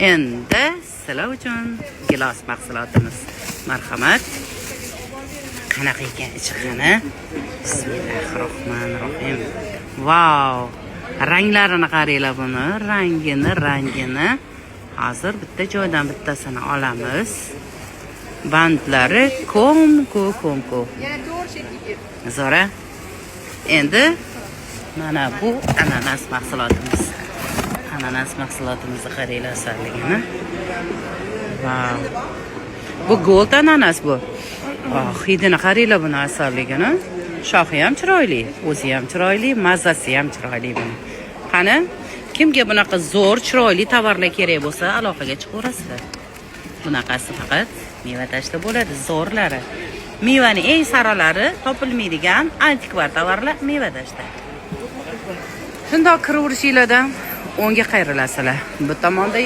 Endi sizlar uchun gilos mahsulotimiz. Marhamat. Qanaqa ekan ichi qani? Bismillahirrohmanirrohim. Wow! Ranglarini qaranglar buni, rangini. Hozir bitta joydan bittasini olamiz. Bandlari ko'm-ku. Yana to'g'ri shekilli. Zora. Endi mana bu ananas mahsulotimiz. Ananas mahsulotimizni qaranglar asarligini. Wow. Bu gold ananas bu. Hidini qaranglar buni asarligini. Shoxi ham chiroyli, o'zi ham chiroyli, mazasi ham chiroyli buni. Qani, kimga bunaqa zo'r, chiroyli tovarlar kerak bo'lsa, aloqaga chiqaverasizlar. Bunaqasi faqat meva tashda bo'ladi, zo'rlari. Mevaning eng saralari topilmaydigan antikvar tovarlar meva tashda. Shundoq kiraverishinglardan o'ngga qayrilasizlar. Bu tomonda